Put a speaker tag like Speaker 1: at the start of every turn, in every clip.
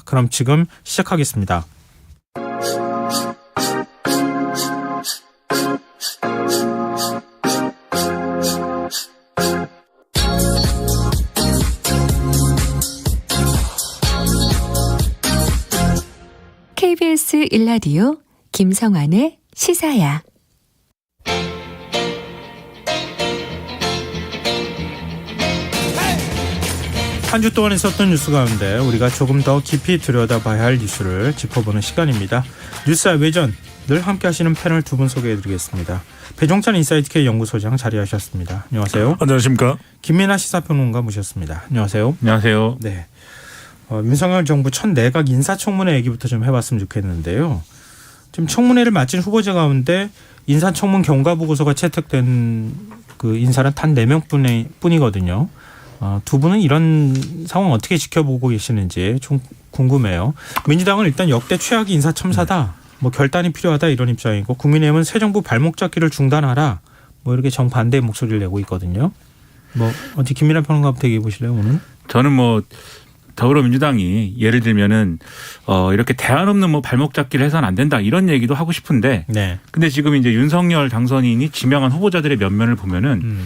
Speaker 1: 그럼 지금 시작하겠습니다.
Speaker 2: KBS 1라디오 김성환의 시사야.
Speaker 1: 한 주 동안 있었던 뉴스 가운데 우리가 조금 더 깊이 들여다봐야 할 뉴스를 짚어보는 시간입니다. 뉴스와 외전 늘 함께 하시는 패널 두 분 소개해드리겠습니다. 배종찬 인사이트K 연구소장 자리하셨습니다. 안녕하세요.
Speaker 3: 안녕하십니까.
Speaker 1: 김민하 시사평론가 모셨습니다. 안녕하세요.
Speaker 3: 안녕하세요.
Speaker 1: 네. 윤석열 정부 첫 내각 인사청문회 얘기부터 좀 해봤으면 좋겠는데요. 지금 청문회를 마친 후보자 가운데 인사청문 경과보고서가 채택된 그 인사는 단 4명 뿐이거든요. 두 분은 이런 상황 어떻게 지켜보고 계시는지 좀 궁금해요. 민주당은 일단 역대 최악의 인사참사다. 결단이 필요하다 이런 입장이고, 국민의힘은 새 정부 발목 잡기를 중단하라. 이렇게 정반대의 목소리를 내고 있거든요. 어디 김민하 평론가부터 얘기해 보실래요, 오늘?
Speaker 3: 저는 더불어민주당이 예를 들면은 이렇게 대안 없는 발목 잡기를 해서는 안 된다 이런 얘기도 하고 싶은데,
Speaker 1: 네.
Speaker 3: 근데 지금 이제 윤석열 당선인이 지명한 후보자들의 면면을 보면은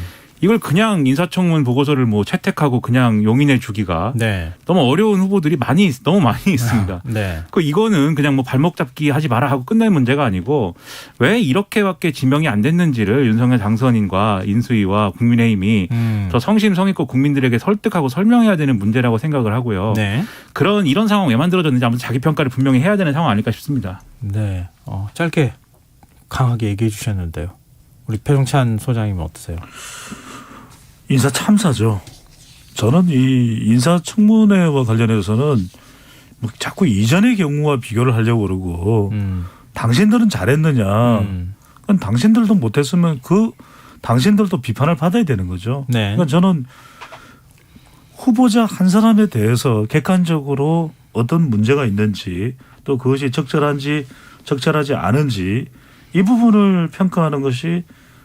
Speaker 3: 이걸 그냥 인사청문 보고서를 채택하고 그냥 용인해 주기가
Speaker 1: 네.
Speaker 3: 너무 어려운 후보들이 너무 많이 있습니다.
Speaker 1: 네.
Speaker 3: 이거는 그냥 발목 잡기 하지 마라 하고 끝낼 문제가 아니고, 왜 이렇게밖에 지명이 안 됐는지를 윤석열 당선인과 인수위와 국민의힘이 더 성심성의껏 국민들에게 설득하고 설명해야 되는 문제라고 생각을 하고요.
Speaker 1: 네.
Speaker 3: 이런 상황 왜 만들어졌는지 아무튼 자기 평가를 분명히 해야 되는 상황 아닐까 싶습니다.
Speaker 1: 네. 짧게 강하게 얘기해 주셨는데요. 우리 배종찬 소장님은 어떠세요?
Speaker 4: 인사 참사죠. 저는 이 인사청문회와 관련해서는 자꾸 이전의 경우와 비교를 하려고 그러고 당신들은 잘했느냐. 그건 당신들도 못했으면 그 당신들도 비판을 받아야 되는 거죠.
Speaker 1: 네.
Speaker 4: 그러니까 저는 후보자 한 사람에 대해서 객관적으로 어떤 문제가 있는지, 또 그것이 적절한지 적절하지 않은지 이 부분을 평가하는 것이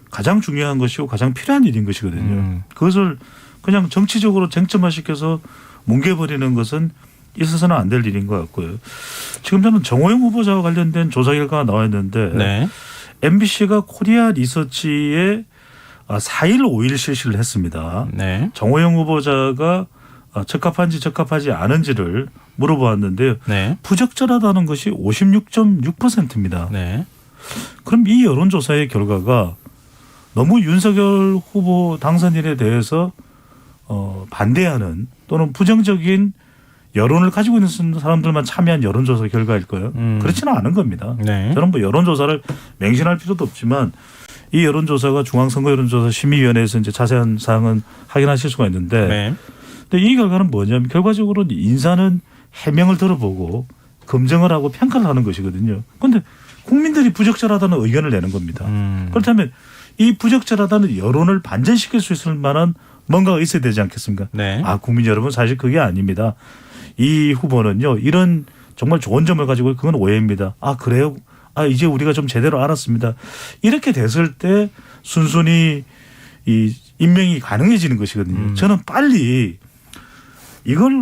Speaker 4: 가장 중요한 것이고 가장 필요한 일인 것이거든요. 그것을 그냥 정치적으로 쟁점화시켜서 뭉개버리는 것은 있어서는 안 될 일인 것 같고요. 지금 저는 정호영 후보자와 관련된 조사 결과가 나와 있는데, 네. MBC가 코리아 리서치에 4일 5일 실시를 했습니다. 네. 정호영 후보자가 적합한지 적합하지 않은지를 물어보았는데요. 네. 부적절하다는 것이 56.6%입니다. 네. 그럼 이 여론조사의 결과가 너무 윤석열 후보 당선인에 대해서 반대하는 또는 부정적인 여론을 가지고 있는 사람들만 참여한 여론조사 결과일까요? 그렇지는 않은 겁니다. 네. 저는 여론조사를 맹신할 필요도 없지만 이 여론조사가 중앙선거여론조사 심의위원회에서 이제 자세한 사항은 확인하실 수가 있는데, 네. 근데 이 결과는 뭐냐면 결과적으로 인사는 해명을 들어보고 검증을 하고 평가를 하는 것이거든요. 그런데 국민들이 부적절하다는 의견을 내는 겁니다. 그렇다면 이 부적절하다는 여론을 반전시킬 수 있을 만한 뭔가가 있어야 되지 않겠습니까? 네. 국민 여러분 사실 그게 아닙니다. 이 후보는요 이런 정말 좋은 점을 가지고 그건 오해입니다. 그래요? 이제 우리가 좀 제대로 알았습니다. 이렇게 됐을 때 순순히 이 임명이 가능해지는 것이거든요. 저는 빨리 이걸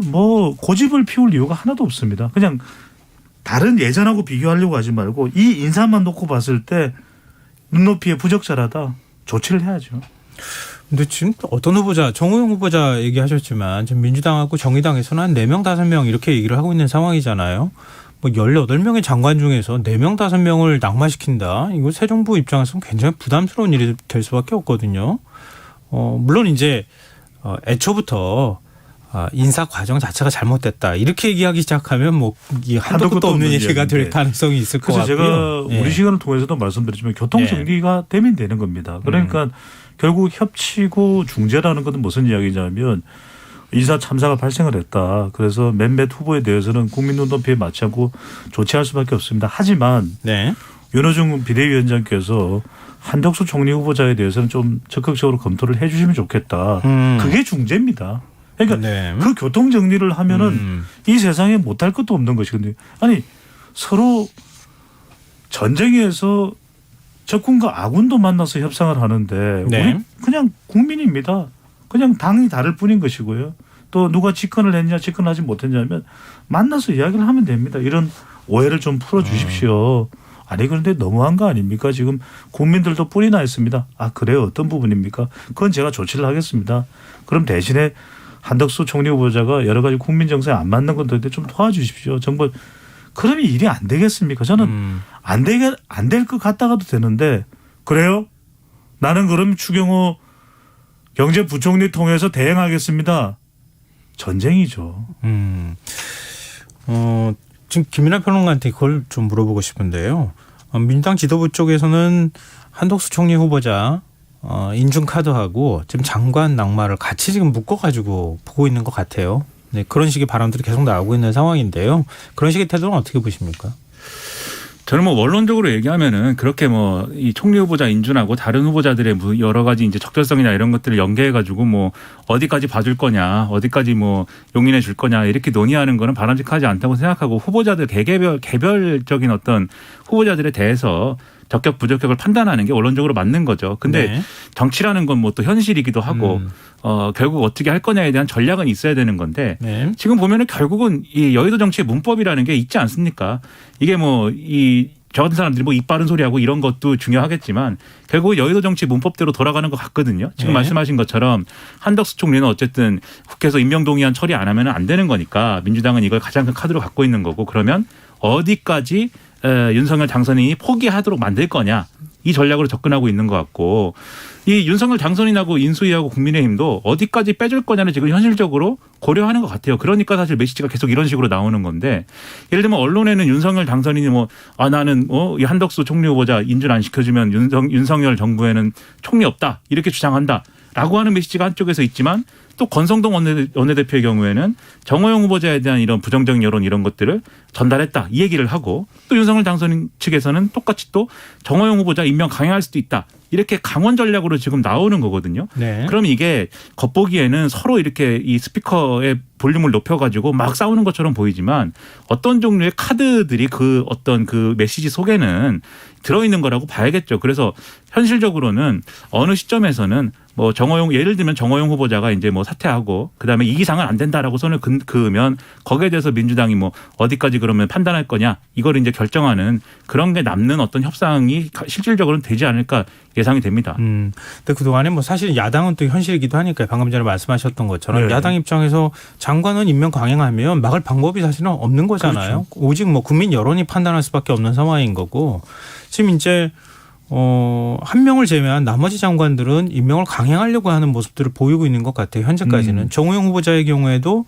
Speaker 4: 고집을 피울 이유가 하나도 없습니다. 그냥 다른 예전하고 비교하려고 하지 말고 이 인사만 놓고 봤을 때 눈높이에 부적절하다, 조치를 해야죠.
Speaker 1: 근데 지금 어떤 후보자, 정호영 후보자 얘기하셨지만 지금 민주당하고 정의당에서는 한 4명, 5명 이렇게 얘기를 하고 있는 상황이잖아요. 18명의 장관 중에서 4명, 5명을 낙마시킨다. 이거 새 정부 입장에서는 굉장히 부담스러운 일이 될 수밖에 없거든요. 물론 이제 애초부터 인사 과정 자체가 잘못됐다 이렇게 얘기하기 시작하면 한도 끝도 없는 얘기가 될 가능성이 있을 것 같고요.
Speaker 4: 그래서 제가 우리 시간을 통해서도 말씀드렸지만 교통 정리가 되면 되는 겁니다. 그러니까 결국 협치고 중재라는 것은 무슨 이야기냐면 인사 참사가 발생을 했다. 그래서 몇몇 후보에 대해서는 국민 눈높이에 맞지 않고 조치할 수밖에 없습니다. 하지만 네. 윤호중 비대위원장께서 한덕수 총리 후보자에 대해서는 좀 적극적으로 검토를 해 주시면 좋겠다. 그게 중재입니다. 그러니까 네. 그 교통 정리를 하면은 이 세상에 못할 것도 없는 것이거든요. 서로 전쟁에서 적군과 아군도 만나서 협상을 하는데 네. 우리 그냥 국민입니다. 그냥 당이 다를 뿐인 것이고요. 또 누가 집권을 했냐 집권하지 못했냐면 만나서 이야기를 하면 됩니다. 이런 오해를 좀 풀어주십시오. 아니 그런데 너무한 거 아닙니까? 지금 국민들도 뿔이 나 있습니다. 아 그래요? 어떤 부분입니까? 그건 제가 조치를 하겠습니다. 그럼 대신에 한덕수 총리 후보자가 여러 가지 국민 정서에 안 맞는 것들에 좀 도와주십시오. 정말 그러면 일이 안 되겠습니까? 저는 안 될 것 같다가도 되는데 그래요? 나는 그럼 추경호 경제부총리 통해서 대행하겠습니다. 전쟁이죠.
Speaker 1: 지금 김민하 평론가한테 그걸 좀 물어보고 싶은데요. 민주당 지도부 쪽에서는 한덕수 총리 후보자 인준 카드하고 지금 장관 낙마를 같이 지금 묶어가지고 보고 있는 것 같아요. 네, 그런 식의 발언들이 계속 나오고 있는 상황인데요. 그런 식의 태도는 어떻게 보십니까?
Speaker 3: 저는 뭐 원론적으로 얘기하면은 그렇게 뭐 이 총리 후보자 인준하고 다른 후보자들의 여러 가지 이제 적절성이나 이런 것들을 연계해가지고 뭐 어디까지 봐줄 거냐, 어디까지 뭐 용인해 줄 거냐 이렇게 논의하는 거는 바람직하지 않다고 생각하고 후보자들 개별적인 어떤 후보자들에 대해서 적격 부적격을 판단하는 게 원론적으로 맞는 거죠. 근데
Speaker 1: 네.
Speaker 3: 정치라는 건 뭐 또 현실이기도 하고 결국 어떻게 할 거냐에 대한 전략은 있어야 되는 건데
Speaker 1: 네.
Speaker 3: 지금 보면은 결국은 이 여의도 정치의 문법이라는 게 있지 않습니까? 이게 뭐 저 같은 사람들이 뭐 입 바른 소리하고 이런 것도 중요하겠지만 결국 여의도 정치 문법대로 돌아가는 것 같거든요. 지금
Speaker 1: 네.
Speaker 3: 말씀하신 것처럼 한덕수 총리는 어쨌든 국회에서 임명동의안 처리 안 하면 안 되는 거니까 민주당은 이걸 가장 큰 카드로 갖고 있는 거고 그러면 어디까지 윤석열 당선인이 포기하도록 만들 거냐 이 전략으로 접근하고 있는 것 같고 이 윤석열 당선인하고 인수위하고 국민의힘도 어디까지 빼줄 거냐는 지금 현실적으로 고려하는 것 같아요. 그러니까 사실 메시지가 계속 이런 식으로 나오는 건데 예를 들면 언론에는 윤석열 당선인이 나는 이 한덕수 총리 후보자 인준 안 시켜주면 윤석열 정부에는 총리 없다 이렇게 주장한다라고 하는 메시지가 한쪽에서 있지만 또 권성동 원내대표의 경우에는 정호영 후보자에 대한 이런 부정적 여론 이런 것들을 전달했다 이 얘기를 하고 또 윤석열 당선인 측에서는 똑같이 또 정호영 후보자 임명 강행할 수도 있다 이렇게 강원 전략으로 지금 나오는 거거든요.
Speaker 1: 네.
Speaker 3: 그럼 이게 겉보기에는 서로 이렇게 이 스피커의 볼륨을 높여가지고 막 싸우는 것처럼 보이지만 어떤 종류의 카드들이 그 어떤 그 메시지 속에는 들어있는 거라고 봐야겠죠. 그래서 현실적으로는 어느 시점에서는 뭐 예를 들면 정호영 후보자가 이제 뭐 사퇴하고 그다음에 이 이상은 안 된다라고 손을 그으면 거기에 대해서 민주당이 뭐 어디까지 그러면 판단할 거냐 이걸 이제 결정하는 그런 게 남는 어떤 협상이 실질적으로는 되지 않을까 예상이 됩니다.
Speaker 1: 근데 그동안에 뭐 사실 야당은 또 현실이기도 하니까 방금 전에 말씀하셨던 것처럼
Speaker 4: 네.
Speaker 1: 야당 입장에서 장관은 임명 강행하면 막을 방법이 사실은 없는 거잖아요.
Speaker 4: 그렇죠.
Speaker 1: 오직 뭐 국민 여론이 판단할 수밖에 없는 상황인 거고 지금 이제 한 명을 제외한 나머지 장관들은 임명을 강행하려고 하는 모습들을 보이고 있는 것 같아요. 현재까지는. 정호영 후보자의 경우에도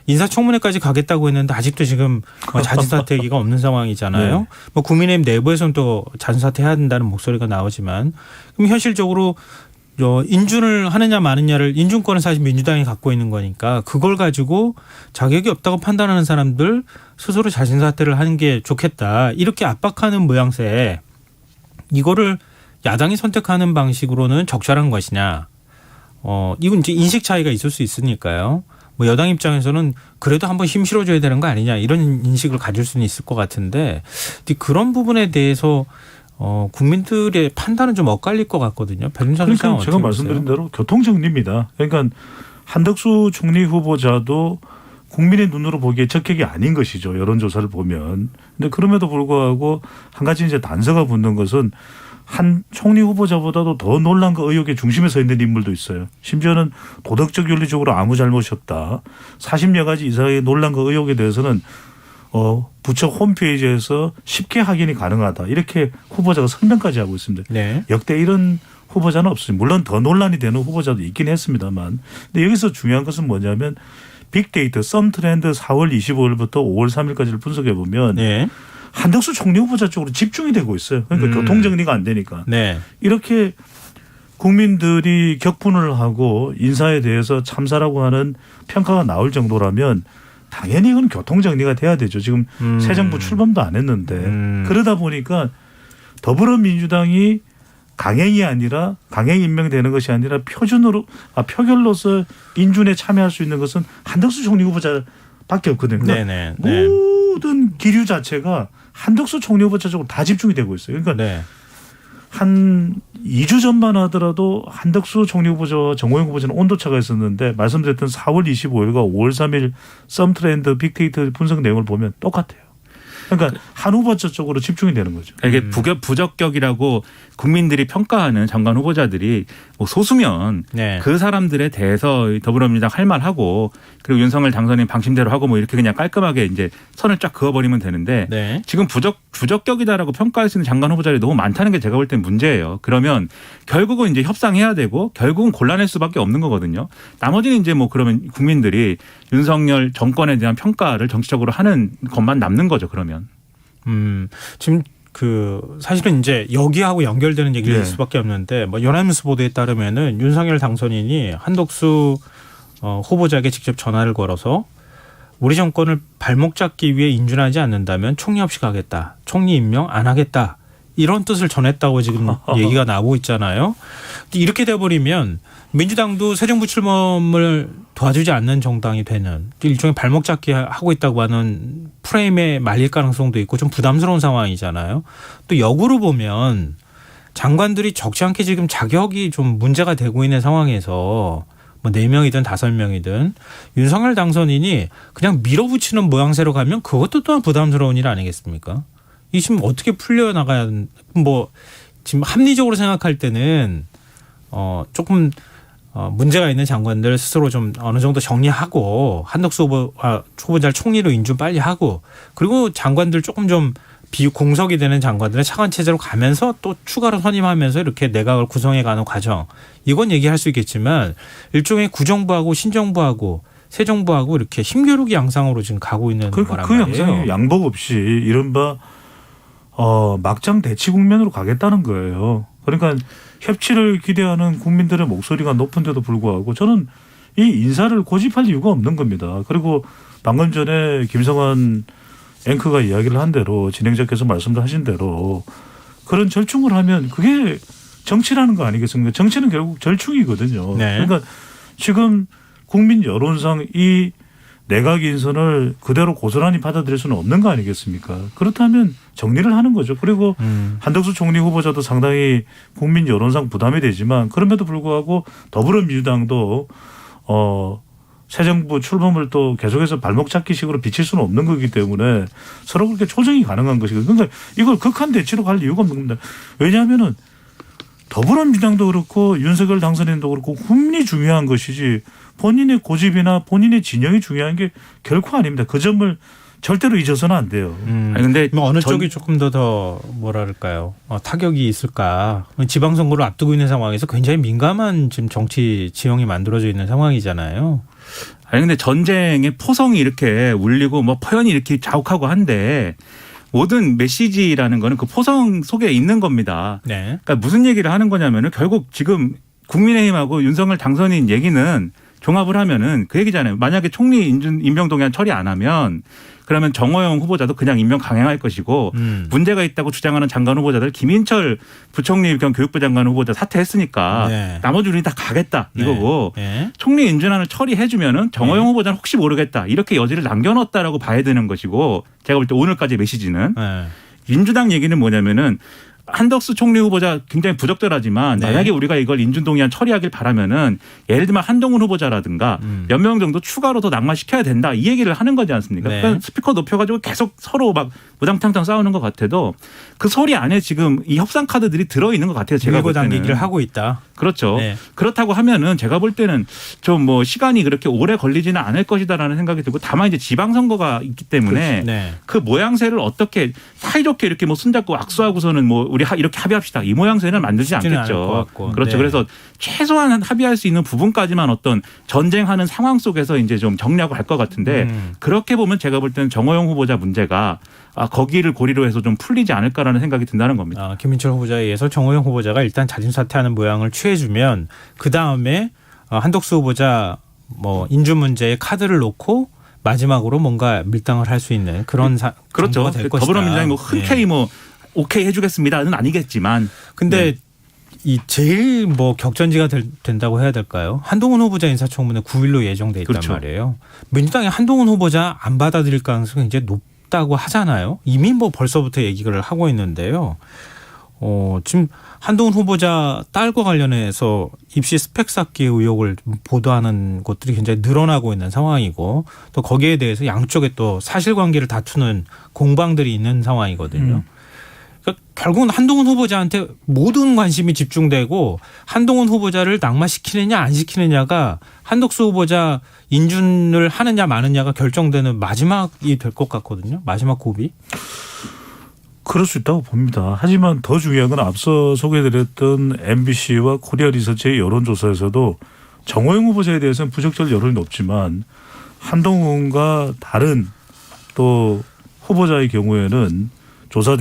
Speaker 1: 인사청문회까지 가겠다고 했는데 아직도 지금 자진사퇴 얘기가 없는 상황이잖아요.
Speaker 4: 네.
Speaker 1: 뭐 국민의힘 내부에서는 또 자진사퇴해야 된다는 목소리가 나오지만 그럼 현실적으로 인준을 하느냐 마느냐를 인준권은 사실 민주당이 갖고 있는 거니까 그걸 가지고 자격이 없다고 판단하는 사람들 스스로 자진사퇴를 하는 게 좋겠다. 이렇게 압박하는 모양새 이거를 야당이 선택하는 방식으로는 적절한 것이냐. 이건 이제 인식 차이가 있을 수 있으니까요. 뭐 여당 입장에서는 그래도 한번 힘 실어줘야 되는 거 아니냐 이런 인식을 가질 수는 있을 것 같은데 그런 부분에 대해서 국민들의 판단은 좀 엇갈릴 것 같거든요. 변호사
Speaker 4: 그러니까 제가 말씀드린 대로 교통정리입니다. 그러니까 한덕수 총리 후보자도 국민의 눈으로 보기에 적격이 아닌 것이죠. 여론조사를 보면. 근데 그럼에도 불구하고 한 가지 이제 단서가 붙는 것은 한 총리 후보자보다도 더 논란과 의혹의 중심에 서 있는 인물도 있어요. 심지어는 도덕적 윤리적으로 아무 잘못이 없다. 40여 가지 이상의 논란과 의혹에 대해서는 부처 홈페이지에서 쉽게 확인이 가능하다. 이렇게 후보자가 설명까지 하고 있습니다.
Speaker 1: 네.
Speaker 4: 역대 이런 후보자는 없습니다. 물론 더 논란이 되는 후보자도 있긴 했습니다만. 근데 여기서 중요한 것은 뭐냐면 빅데이터 썸트렌드 4월 25일부터 5월 3일까지를 분석해 보면
Speaker 1: 네.
Speaker 4: 한덕수 총리 후보자 쪽으로 집중이 되고 있어요. 그러니까 교통정리가 안 되니까.
Speaker 1: 네.
Speaker 4: 이렇게 국민들이 격분을 하고 인사에 대해서 참사라고 하는 평가가 나올 정도라면 당연히 이건 교통정리가 돼야 되죠. 지금 새 정부 출범도 안 했는데 그러다 보니까 더불어민주당이 강행이 아니라 강행 임명되는 것이 아니라 표결로서 인준에 참여할 수 있는 것은 한덕수 총리 후보자밖에 없거든요. 그러니까
Speaker 1: 네네. 네.
Speaker 4: 모든 기류 자체가 한덕수 총리 후보자 쪽으로 다 집중이 되고 있어요. 그러니까
Speaker 1: 네.
Speaker 4: 한 2주 전만 하더라도 한덕수 총리 후보자와 정호영 후보자는 온도차가 있었는데 말씀드렸던 4월 25일과 5월 3일 썸트렌드 빅데이터 분석 내용을 보면 똑같아요. 그러니까 한 후보자 쪽으로 집중이 되는 거죠.
Speaker 3: 이게 부적격이라고 국민들이 평가하는 장관 후보자들이 뭐 소수면
Speaker 1: 네.
Speaker 3: 그 사람들에 대해서 더불어민주당 할 말하고 그리고 윤석열 당선인 방침대로 하고 뭐 이렇게 그냥 깔끔하게 이제 선을 쫙 그어버리면 되는데
Speaker 1: 네.
Speaker 3: 지금 부적격이다라고 평가할 수 있는 장관 후보자들이 너무 많다는 게 제가 볼 땐 문제예요. 그러면 결국은 이제 협상해야 되고 결국은 곤란할 수밖에 없는 거거든요. 나머지는 이제 뭐 그러면 국민들이 윤석열 정권에 대한 평가를 정치적으로 하는 것만 남는 거죠. 그러면.
Speaker 1: 지금 사실은 이제 여기하고 연결되는 얘기를 할 수밖에 없는데 뭐 연합뉴스 보도에 따르면은 윤석열 당선인이 한덕수 후보자에게 직접 전화를 걸어서 우리 정권을 발목 잡기 위해 인준하지 않는다면 총리 없이 가겠다. 총리 임명 안 하겠다. 이런 뜻을 전했다고 지금 얘기가 나오고 있잖아요. 이렇게 돼버리면 민주당도 새 정부 출범을 도와주지 않는 정당이 되는 일종의 발목 잡기 하고 있다고 하는 프레임에 말릴 가능성도 있고 좀 부담스러운 상황이잖아요. 또 역으로 보면 장관들이 적지 않게 지금 자격이 좀 문제가 되고 있는 상황에서 뭐 4명이든 5명이든 윤석열 당선인이 그냥 밀어붙이는 모양새로 가면 그것도 또한 부담스러운 일 아니겠습니까? 이 지금 어떻게 풀려나가야 뭐 지금 합리적으로 생각할 때는 조금 문제가 있는 장관들 스스로 좀 어느 정도 정리하고 한덕수 후보자를 총리로 인준 빨리 하고 그리고 장관들 조금 좀 비공석이 되는 장관들은 차관 체제로 가면서 또 추가로 선임하면서 이렇게 내각을 구성해가는 과정 이건 얘기할 수 있겠지만 일종의 구정부하고 신정부하고 새 정부하고 이렇게 힘겨루기 양상으로 지금 가고 있는 거란
Speaker 4: 그
Speaker 1: 말이에요.
Speaker 4: 양상이 양복 없이 이른바 막장 대치 국면으로 가겠다는 거예요. 그러니까 협치를 기대하는 국민들의 목소리가 높은데도 불구하고 저는 이 인사를 고집할 이유가 없는 겁니다. 그리고 방금 전에 김성환 앵커가 이야기를 한 대로 진행자께서 말씀을 하신 대로 그런 절충을 하면 그게 정치라는 거 아니겠습니까? 정치는 결국 절충이거든요.
Speaker 1: 네.
Speaker 4: 그러니까 지금 국민 여론상 이 내각 인선을 그대로 고스란히 받아들일 수는 없는 거 아니겠습니까? 그렇다면 정리를 하는 거죠. 그리고 한덕수 총리 후보자도 상당히 국민 여론상 부담이 되지만 그럼에도 불구하고 더불어민주당도 새 정부 출범을 또 계속해서 발목 잡기식으로 비칠 수는 없는 거기 때문에 서로 그렇게 조정이 가능한 것이거든요. 그러니까 이걸 극한 대치로 갈 이유가 없는 겁니다. 왜냐하면은 더불어민주당도 그렇고 윤석열 당선인도 그렇고 국민이 중요한 것이지 본인의 고집이나 본인의 진영이 중요한 게 결코 아닙니다. 그 점을 절대로 잊어서는 안 돼요.
Speaker 3: 아니 근데
Speaker 1: 어느 쪽이 조금 더 뭐랄까요 타격이 있을까? 지방선거를 앞두고 있는 상황에서 굉장히 민감한 지금 정치 지형이 만들어져 있는 상황이잖아요.
Speaker 3: 아니 근데 전쟁의 포성이 이렇게 울리고 뭐 포연이 이렇게 자욱하고 한데 모든 메시지라는 거는 그 포성 속에 있는 겁니다.
Speaker 1: 네.
Speaker 3: 그러니까 무슨 얘기를 하는 거냐면은 결국 지금 국민의힘하고 윤석열 당선인 얘기는 종합을 하면은 그 얘기잖아요. 만약에 총리 임명 동의안 처리 안 하면 그러면 정호영 후보자도 그냥 임명 강행할 것이고 문제가 있다고 주장하는 장관 후보자들 김인철 부총리 겸 교육부 장관 후보자 사퇴했으니까
Speaker 1: 네.
Speaker 3: 나머지 우리 다 가겠다 이거고
Speaker 1: 네.
Speaker 3: 총리 인준안을 처리해 주면은 정호영 후보자는 혹시 모르겠다 이렇게 여지를 남겨놓았다라고 봐야 되는 것이고 제가 볼 때 오늘까지 메시지는
Speaker 1: 네.
Speaker 3: 민주당 얘기는 뭐냐면은 한덕수 총리 후보자 굉장히 부적절하지만
Speaker 1: 네.
Speaker 3: 만약에 우리가 이걸 인준동의안 처리하길 바라면은 예를 들면 한동훈 후보자라든가 몇 명 정도 추가로 더 낙마시켜야 된다 이 얘기를 하는 거지 않습니까?
Speaker 1: 네.
Speaker 3: 그러니까 스피커 높여가지고 계속 서로 막 무당탕탕 싸우는 것 같아도 그 소리 안에 지금 이 협상 카드들이 들어있는 것 같아요. 제가
Speaker 1: 밀고
Speaker 3: 볼 때는.
Speaker 1: 당기기를 하고 있다.
Speaker 3: 그렇죠.
Speaker 1: 네.
Speaker 3: 그렇다고 하면은 제가 볼 때는 좀 뭐 시간이 그렇게 오래 걸리지는 않을 것이다라는 생각이 들고 다만 이제 지방선거가 있기 때문에
Speaker 1: 네.
Speaker 3: 그 모양새를 어떻게 사이좋게 이렇게 뭐 손잡고 악수하고서는 뭐 우리 이렇게 합의합시다. 이 모양새는 만들지
Speaker 1: 쉽지는 않을 것
Speaker 3: 않겠죠.
Speaker 1: 같고.
Speaker 3: 그렇죠.
Speaker 1: 네.
Speaker 3: 그래서 최소한 합의할 수 있는 부분까지만 어떤 전쟁하는 상황 속에서 이제 좀 정리하고 갈 것 같은데 그렇게 보면 제가 볼 때는 정호영 후보자 문제가 거기를 고리로 해서 좀 풀리지 않을까라는 생각이 든다는 겁니다.
Speaker 1: 김인철 후보자에 의해서 정호영 후보자가 일단 자진 사퇴하는 모양을 취해주면 그 다음에 한덕수 후보자 뭐 인준 문제에 카드를 놓고 마지막으로 뭔가 밀당을 할 수 있는 그런
Speaker 3: 그렇죠.
Speaker 1: 정도가 될 것이다.
Speaker 3: 더불어민주당이 뭐 흔쾌히 뭐 오케이 해주겠습니다는 아니겠지만
Speaker 1: 근데 이 제일 뭐 격전지가 된다고 해야 될까요? 한동훈 후보자 인사청문회 9일로 예정돼 있단
Speaker 3: 그렇죠.
Speaker 1: 말이에요. 민주당이 한동훈 후보자 안 받아들일 가능성이 굉장히 높다고 하잖아요. 이미 뭐 벌써부터 얘기를 하고 있는데요. 지금 한동훈 후보자 딸과 관련해서 입시 스펙 쌓기 의혹을 보도하는 것들이 굉장히 늘어나고 있는 상황이고 또 거기에 대해서 양쪽에 또 사실관계를 다투는 공방들이 있는 상황이거든요. 그러니까 결국은 한동훈 후보자한테 모든 관심이 집중되고 한동훈 후보자를 낙마시키느냐 안 시키느냐가 한덕수 후보자 인준을 하느냐 마느냐가 결정되는 마지막이 될 것 같거든요. 마지막 고비.
Speaker 4: 그럴 수 있다고 봅니다. 하지만 더 중요한 건 앞서 소개해드렸던 MBC와 코리아 리서치의 여론조사에서도 정호영 후보자에 대해서는 부적절 여론이 높지만 한동훈과 다른 또 후보자의 경우에는 조사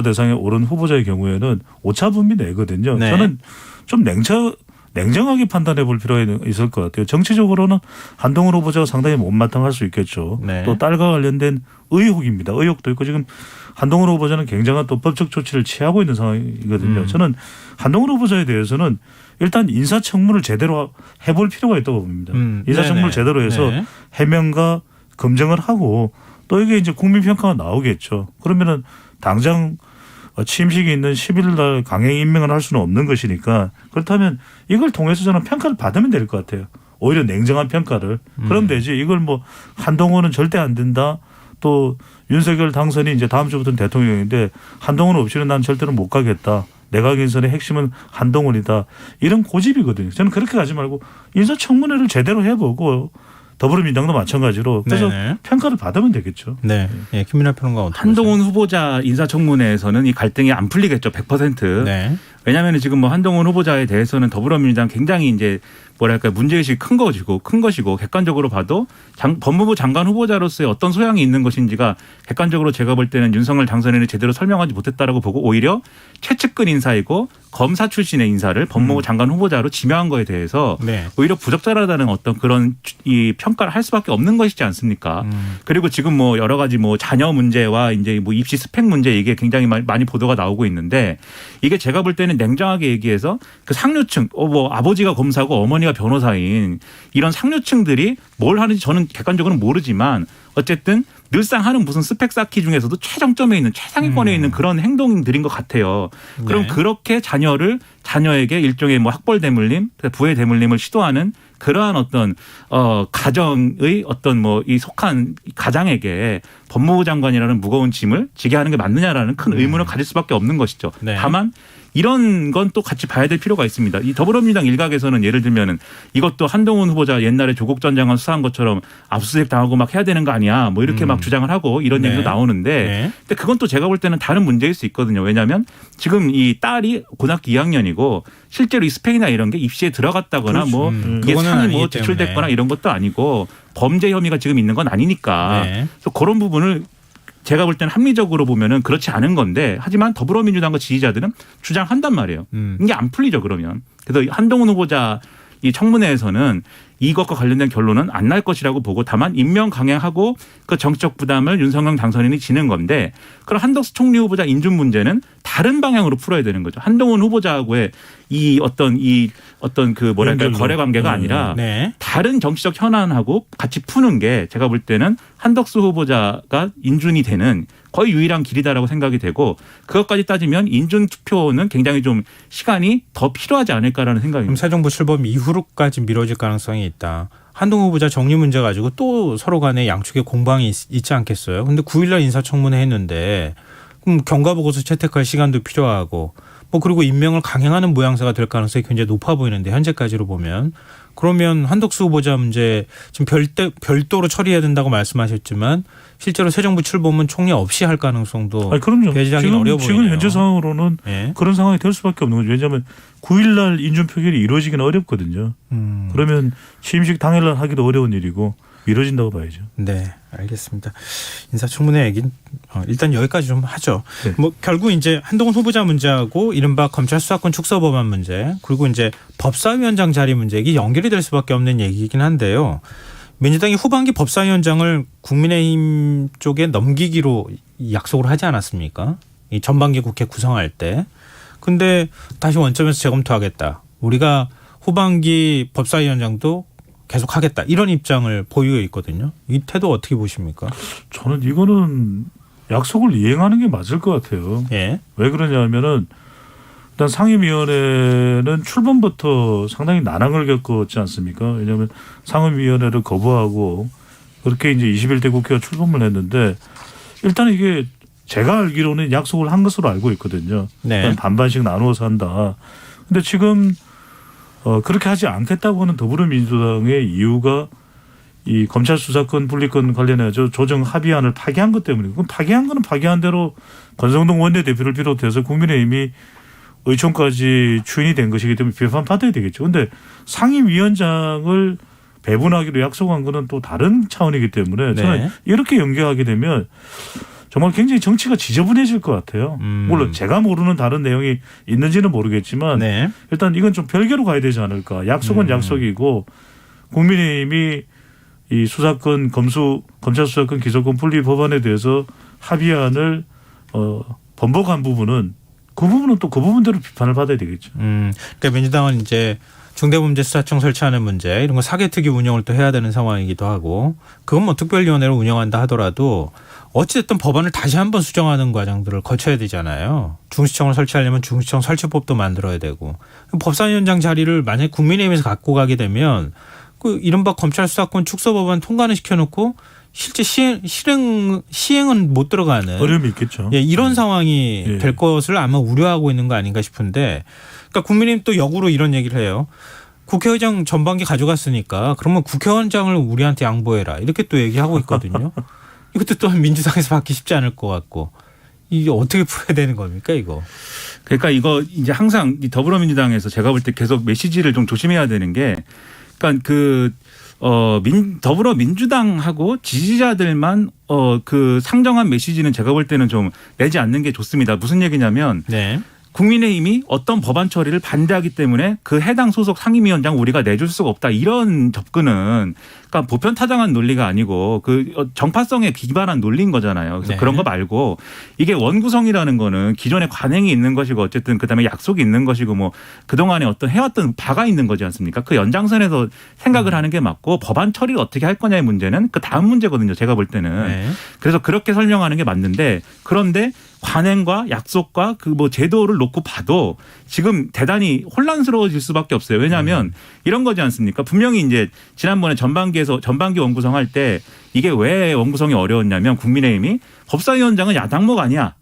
Speaker 4: 대상에 오른 후보자의 경우에는 오차분미 내거든요.
Speaker 1: 네.
Speaker 4: 저는 좀 냉정하게 판단해 볼 필요가 있을 것 같아요. 정치적으로는 한동훈 후보자가 상당히 못마땅할 수 있겠죠.
Speaker 1: 네.
Speaker 4: 또 딸과 관련된 의혹입니다. 의혹도 있고 지금 한동훈 후보자는 굉장한 또 법적 조치를 취하고 있는 상황이거든요. 저는 한동훈 후보자에 대해서는 일단 인사청문을 제대로 해볼 필요가 있다고 봅니다. 인사청문을
Speaker 1: 네네.
Speaker 4: 제대로 해서
Speaker 1: 네.
Speaker 4: 해명과 검증을 하고 또 이게 이제 국민평가가 나오겠죠. 그러면은 당장 취임식이 있는 10일 날 강행 임명을 할 수는 없는 것이니까 그렇다면 이걸 통해서 저는 평가를 받으면 될 것 같아요. 오히려 냉정한 평가를. 그럼 되지. 이걸 뭐 한동훈은 절대 안 된다. 또 윤석열 당선이 이제 다음 주부터는 대통령인데 한동훈 없이는 난 절대로 못 가겠다. 내각 인선의 핵심은 한동훈이다. 이런 고집이거든요. 저는 그렇게 가지 말고 인사청문회를 제대로 해보고 더불어민주당도 마찬가지로 그래서
Speaker 1: 네네.
Speaker 4: 평가를 받으면 되겠죠.
Speaker 1: 네. 예, 김민하 평론가 어떻게
Speaker 3: 한동훈 후보자 인사청문회에서는 이 갈등이 안 풀리겠죠. 100%.
Speaker 1: 보세요? 네.
Speaker 3: 왜냐하면 지금 뭐 한동훈 후보자에 대해서는 더불어민주당 굉장히 이제 뭐랄까 문제의식이 큰 것이고 객관적으로 봐도 법무부 장관 후보자로서의 어떤 소양이 있는 것인지가 객관적으로 제가 볼 때는 윤석열 당선인을 제대로 설명하지 못했다라고 보고 오히려 최측근 인사이고 검사 출신의 인사를 법무부 장관 후보자로 지명한 거에 대해서
Speaker 1: 네.
Speaker 3: 오히려 부적절하다는 어떤 그런 이 평가를 할 수밖에 없는 것이지 않습니까? 그리고 지금 뭐 여러 가지 뭐 자녀 문제와 이제 뭐 입시 스펙 문제 이게 굉장히 많이 보도가 나오고 있는데 이게 제가 볼 때는 냉정하게 얘기해서 그 상류층 뭐 아버지가 검사고 어머니가 변호사인 이런 상류층들이 뭘 하는지 저는 객관적으로는 모르지만 어쨌든 늘상 하는 무슨 스펙 쌓기 중에서도 최정점에 있는 최상위권에 있는 그런 행동들인 것 같아요. 그럼
Speaker 1: 네.
Speaker 3: 그렇게 자녀에게 일종의 뭐 학벌 대물림, 부의 대물림을 시도하는 그러한 어떤 가정의 어떤 뭐 이 속한 가장에게 법무부 장관이라는 무거운 짐을 지게 하는 게 맞느냐라는 큰 의문을 가질 수밖에 없는 것이죠.
Speaker 1: 네.
Speaker 3: 다만 이런 건 또 같이 봐야 될 필요가 있습니다. 이 더불어민주당 일각에서는 예를 들면은 이것도 한동훈 후보자 옛날에 조국 전 장관 수사한 것처럼 압수수색 당하고 막 해야 되는 거 아니야. 뭐 이렇게 막 주장을 하고 이런
Speaker 1: 네.
Speaker 3: 얘기도 나오는데
Speaker 1: 네.
Speaker 3: 근데 그건 또 제가 볼 때는 다른 문제일 수 있거든요. 왜냐하면 지금 이 딸이 고등학교 2학년이고 실제로 이 스펙이나 이런 게 입시에 들어갔다거나 뭐 이게
Speaker 1: 그거는
Speaker 3: 상이 뭐
Speaker 1: 아니기
Speaker 3: 지출됐거나
Speaker 1: 때문에.
Speaker 3: 이런 것도 아니고 범죄 혐의가 지금 있는 건 아니니까
Speaker 1: 네.
Speaker 3: 그래서 그런 부분을 제가 볼 때는 합리적으로 보면은 그렇지 않은 건데 하지만 더불어민주당과 지지자들은 주장한단 말이에요. 이게 안 풀리죠 그러면. 그래서 한동훈 후보자 이 청문회에서는 이것과 관련된 결론은 안 날 것이라고 보고 다만 임명 강행하고 그 정치적 부담을 윤석열 당선인이 지는 건데 그럼 한덕수 총리 후보자 인준 문제는 다른 방향으로 풀어야 되는 거죠. 한동훈 후보자하고의 이 어떤 그 뭐랄까
Speaker 4: 연결로.
Speaker 3: 거래 관계가 아니라
Speaker 1: 네.
Speaker 3: 다른 정치적 현안하고 같이 푸는 게 제가 볼 때는 한덕수 후보자가 인준이 되는 거의 유일한 길이다라고 생각이 되고 그것까지 따지면 인준 투표는 굉장히 좀 시간이 더 필요하지 않을까라는
Speaker 1: 그럼
Speaker 3: 생각입니다.
Speaker 1: 새 정부 출범 이후로까지 미뤄질 가능성이 있다. 한동훈 후보자 정리 문제 가지고 또 서로 간에 양측의 공방이 있지 않겠어요? 근데 9일날 인사청문회 했는데 그럼 경과보고서 채택할 시간도 필요하고 뭐 그리고 임명을 강행하는 모양새가 될 가능성이 굉장히 높아 보이는데 현재까지로 보면 그러면 한덕수 후보자 문제 지금 별도로 처리해야 된다고 말씀하셨지만 실제로 새 정부 출범은 총리 없이 할 가능성도
Speaker 4: 아니, 그럼요.
Speaker 1: 배제하기는 어려워 보이네요.
Speaker 4: 지금 현재 상황으로는
Speaker 1: 네.
Speaker 4: 그런 상황이 될 수밖에 없는 거죠. 왜냐하면 9일날 인준 표결이 이루어지기는 어렵거든요. 그러면 취임식 당일날 하기도 어려운 일이고 미뤄진다고 봐야죠.
Speaker 1: 네, 알겠습니다. 인사청문회 얘기는 일단 여기까지 좀 하죠.
Speaker 4: 네.
Speaker 1: 뭐 결국 이제 한동훈 후보자 문제하고 이른바 검찰 수사권 축소 법안 문제 그리고 이제 법사위원장 자리 문제 이게 연결이 될 수밖에 없는 얘기이긴 한데요. 민주당이 후반기 법사위원장을 국민의힘 쪽에 넘기기로 약속을 하지 않았습니까? 이 전반기 국회 구성할 때. 근데 다시 원점에서 재검토하겠다. 우리가 후반기 법사위원장도 계속하겠다. 이런 입장을 보이고 있거든요. 이 태도 어떻게 보십니까?
Speaker 4: 저는 이거는 약속을 이행하는 게 맞을 것 같아요.
Speaker 1: 예.
Speaker 4: 왜 그러냐면은 일단 상임위원회는 출범부터 상당히 난항을 겪었지 않습니까? 왜냐하면 상임위원회를 거부하고 그렇게 이제 21대 국회가 출범을 했는데 일단 이게 제가 알기로는 약속을 한 것으로 알고 있거든요.
Speaker 1: 네.
Speaker 4: 반반씩 나누어서 한다. 근데 지금 그렇게 하지 않겠다고 하는 더불어민주당의 이유가 이 검찰 수사권 분리권 관련해서 조정 합의안을 파기한 것 때문에 그럼 파기한 거는 파기한 대로 권성동 원내대표를 비롯해서 국민의힘이 의총까지 추인이 된 것이기 때문에 비판받아야 되겠죠. 그런데 상임위원장을 배분하기로 약속한 거는 또 다른 차원이기 때문에 저는
Speaker 1: 네.
Speaker 4: 이렇게 연계하게 되면 정말 굉장히 정치가 지저분해질 것 같아요. 물론 제가 모르는 다른 내용이 있는지는 모르겠지만
Speaker 1: 네.
Speaker 4: 일단 이건 좀 별개로 가야 되지 않을까. 약속은 약속이고 국민의힘이 이 수사권 검찰 수사권 기소권 분리 법안에 대해서 합의안을 번복한 부분은 그 부분은 또 그 부분대로 비판을 받아야 되겠죠.
Speaker 1: 그러니까 민주당은 이제 중대범죄수사청 설치하는 문제 이런 거 사개특위 운영을 또 해야 되는 상황이기도 하고 그건 뭐 특별위원회를 운영한다 하더라도 어찌됐든 법안을 다시 한번 수정하는 과정들을 거쳐야 되잖아요. 중시청을 설치하려면 중시청 설치법도 만들어야 되고 법사위원장 자리를 만약에 국민의힘에서 갖고 가게 되면 그 이른바 검찰 수사권 축소 법안 통과는 시켜놓고 실제 시행은 못 들어가는
Speaker 4: 어려움이 있겠죠.
Speaker 1: 예, 이런 상황이
Speaker 4: 예.
Speaker 1: 될 것을 아마 우려하고 있는 거 아닌가 싶은데 그러니까 국민의힘 또 역으로 이런 얘기를 해요. 국회의장 전반기 가져갔으니까 그러면 국회의장을 우리한테 양보해라 이렇게 또 얘기하고 있거든요. 이것도 또한 민주당에서 받기 쉽지 않을 것 같고 이게 어떻게 풀어야 되는 겁니까 이거?
Speaker 3: 그러니까 이거 이제 항상 이 더불어민주당에서 제가 볼 때 계속 메시지를 좀 조심해야 되는 게 그러니까 더불어민주당하고 지지자들만 그 상정한 메시지는 제가 볼 때는 좀 내지 않는 게 좋습니다. 무슨 얘기냐면
Speaker 1: 네.
Speaker 3: 국민의힘이 어떤 법안 처리를 반대하기 때문에 그 해당 소속 상임위원장 우리가 내줄 수가 없다. 이런 접근은 그러니까 보편타당한 논리가 아니고 그 정파성에 기반한 논리인 거잖아요. 그래서
Speaker 1: 네.
Speaker 3: 그런 거 말고 이게 원구성이라는 거는 기존에 관행이 있는 것이고 어쨌든 그다음에 약속이 있는 것이고 뭐 그동안에 어떤 해왔던 바가 있는 거지 않습니까? 그 연장선에서 생각을 하는 게 맞고 법안 처리를 어떻게 할 거냐의 문제는 그 다음 문제거든요. 제가 볼 때는.
Speaker 1: 네.
Speaker 3: 그래서 그렇게 설명하는 게 맞는데 그런데 관행과 약속과 그 뭐 제도를 놓고 봐도 지금 대단히 혼란스러워질 수밖에 없어요. 왜냐하면 이런 거지 않습니까? 분명히 이제 지난번에 전반기 원구성 할 때 이게 왜 원구성이 어려웠냐면 국민의힘이 법사위원장은 야당목 아니야.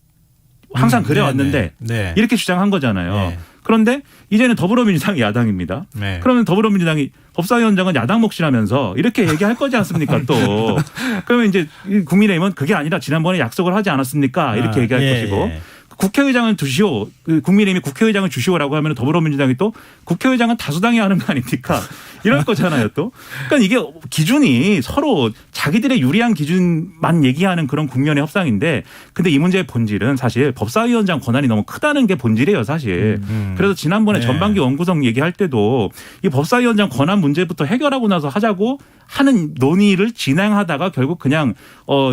Speaker 3: 항상 그래 왔는데
Speaker 1: 네.
Speaker 3: 이렇게 주장한 거잖아요.
Speaker 1: 네.
Speaker 3: 그런데 이제는 더불어민주당이 야당입니다.
Speaker 1: 네.
Speaker 3: 그러면 더불어민주당이 법사위원장은 야당 몫이라면서 이렇게 얘기할 거지 않습니까 또. 그러면 이제 국민의힘은 그게 아니라 지난번에 약속을 하지 않았습니까 이렇게 얘기할 것이고. 국회의장을 주시오. 국민의힘이 국회의장을 주시오라고 하면 더불어민주당이 또 국회의장은 다수당이 하는 거 아닙니까? 이럴 거잖아요 또. 그러니까 이게 기준이 서로 자기들의 유리한 기준만 얘기하는 그런 국면의 협상인데 근데 이 문제의 본질은 사실 법사위원장 권한이 너무 크다는 게 본질이에요 사실. 그래서 지난번에
Speaker 1: 네.
Speaker 3: 전반기 원구성 얘기할 때도 이 법사위원장 권한 문제부터 해결하고 나서 하자고 하는 논의를 진행하다가 결국 그냥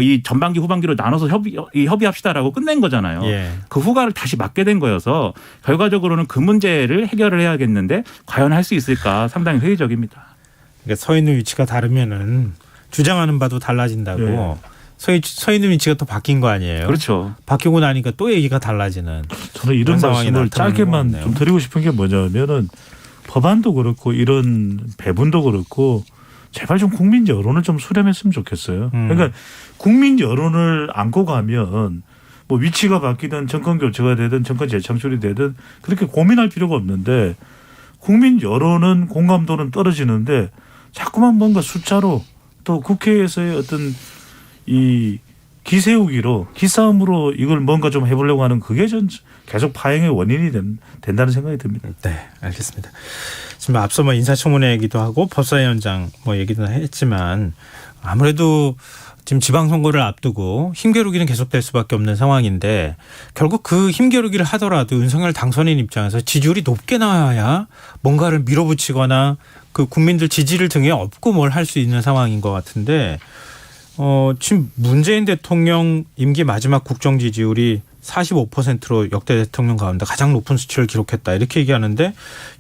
Speaker 3: 이 전반기 후반기로 나눠서 협의합시다라고 끝낸 거잖아요.
Speaker 1: 예.
Speaker 3: 그 후과를 다시 맞게 된 거여서 결과적으로는 그 문제를 해결을 해야겠는데 과연 할 수 있을까 상당히 회의적입니다.
Speaker 1: 그러니까 서 있는 위치가 다르면은 주장하는 바도 달라진다고.
Speaker 4: 네.
Speaker 1: 서 있는 위치가 또 바뀐 거 아니에요?
Speaker 3: 그렇죠.
Speaker 1: 바뀌고 나니까 또 얘기가 달라지는.
Speaker 4: 저는 이런
Speaker 1: 그런 상황이
Speaker 4: 말씀을
Speaker 1: 나타나는 것
Speaker 4: 짧게만
Speaker 1: 같네요.
Speaker 4: 좀 드리고 싶은 게 뭐냐면은 법안도 그렇고 이런 배분도 그렇고 제발 좀 국민 여론을 좀 수렴했으면 좋겠어요. 그러니까 국민 여론을 안고 가면 뭐 위치가 바뀌든 정권 교체가 되든 정권 재창출이 되든 그렇게 고민할 필요가 없는데 국민 여론은 공감도는 떨어지는데 자꾸만 뭔가 숫자로 또 국회에서의 어떤 이 기세우기로 기싸움으로 이걸 뭔가 좀 해보려고 하는 그게 전 계속 파행의 원인이 된다는 생각이 듭니다.
Speaker 1: 네, 알겠습니다. 지금 앞서 뭐 인사청문회 얘기도 하고 법사위원장 뭐 얘기도 했지만 아무래도 지금 지방선거를 앞두고 힘겨루기는 계속될 수밖에 없는 상황인데 결국 그 힘겨루기를 하더라도 윤석열 당선인 입장에서 지지율이 높게 나와야 뭔가를 밀어붙이거나 그 국민들 지지를 등에 업고 뭘 할 수 있는 상황인 것 같은데 지금 문재인 대통령 임기 마지막 국정 지지율이 45%로 역대 대통령 가운데 가장 높은 수치를 기록했다 이렇게 얘기하는데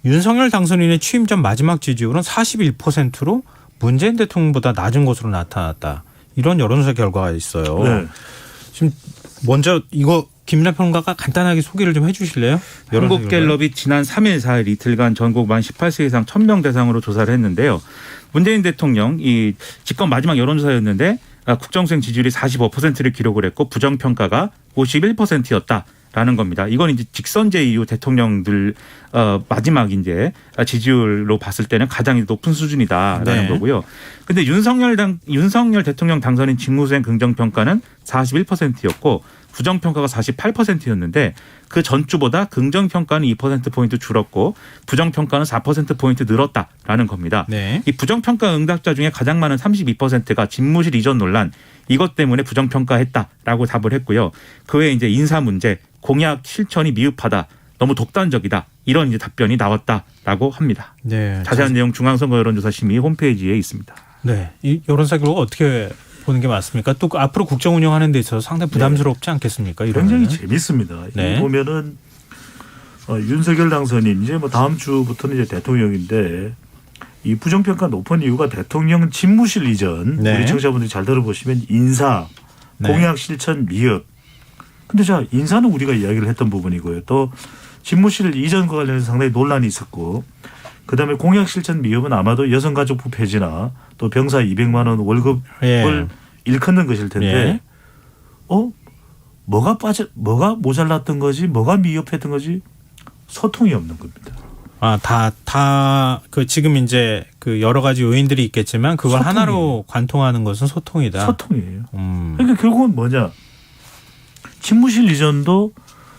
Speaker 1: 윤석열 당선인의 취임 전 마지막 지지율은 41%로 문재인 대통령보다 낮은 것으로 나타났다. 이런 여론조사 결과가 있어요.
Speaker 4: 네.
Speaker 1: 지금 먼저 이거 김민하 평론가가 간단하게 소개를 좀 해주실래요?
Speaker 3: 한국갤럽이 지난 3일 4일 이틀간 전국 만 18세 이상 1,000명 대상으로 조사를 했는데요. 문재인 대통령 이 집권 마지막 여론조사였는데 국정수행 지지율이 45%를 기록을 했고 부정평가가 51%였다라는 겁니다. 이건 이제 직선제 이후 대통령들 마지막 이제 지지율로 봤을 때는 가장 높은 수준이다라는
Speaker 1: 네.
Speaker 3: 거고요. 근데 윤석열 대통령 당선인 직무수행 긍정평가는 41%였고 부정평가가 48%였는데 그 전주보다 긍정평가는 2%포인트 줄었고 부정평가는 4%포인트 늘었다라는 겁니다.
Speaker 1: 네.
Speaker 3: 이 부정평가 응답자 중에 가장 많은 32%가 집무실 이전 논란 이것 때문에 부정평가했다라고 답을 했고요. 그 외에 이제 인사 문제, 공약 실천이 미흡하다, 너무 독단적이다 이런 이제 답변이 나왔다라고 합니다.
Speaker 1: 네.
Speaker 3: 자세한 내용 중앙선거 여론조사심의 홈페이지에 있습니다.
Speaker 1: 네. 이 여론사 결과 어떻게 보는 게 맞습니까? 또 앞으로 국정 운영하는 데 있어서 상당히 부담스럽지 않겠습니까?
Speaker 4: 굉장히 재밌습니다.
Speaker 1: 네.
Speaker 4: 보면은 윤석열 당선인 이제 뭐 다음 주부터는 이제 대통령인데 이 부정평가 높은 이유가 대통령 집무실 이전
Speaker 1: 네.
Speaker 4: 우리 청취자분들이 잘 들어보시면 인사,
Speaker 1: 네.
Speaker 4: 공약 실천 미흡. 근데 자 인사는 우리가 이야기를 했던 부분이고요. 또 집무실 이전과 관련해서 상당히 논란이 있었고 그다음에 공약 실천 미흡은 아마도 여성가족부 폐지나 또 병사 200만 원 월급을
Speaker 1: 예.
Speaker 4: 일컫는 것일 텐데
Speaker 1: 예.
Speaker 4: 뭐가 모자랐던 거지 뭐가 미흡했던 거지 소통이 없는 겁니다.
Speaker 1: 그 지금 이제 그 여러 가지 요인들이 있겠지만 그걸
Speaker 4: 소통이에요.
Speaker 1: 하나로 관통하는 것은 소통이다.
Speaker 4: 소통이에요. 그러니까 결국은 뭐냐 집무실 이전도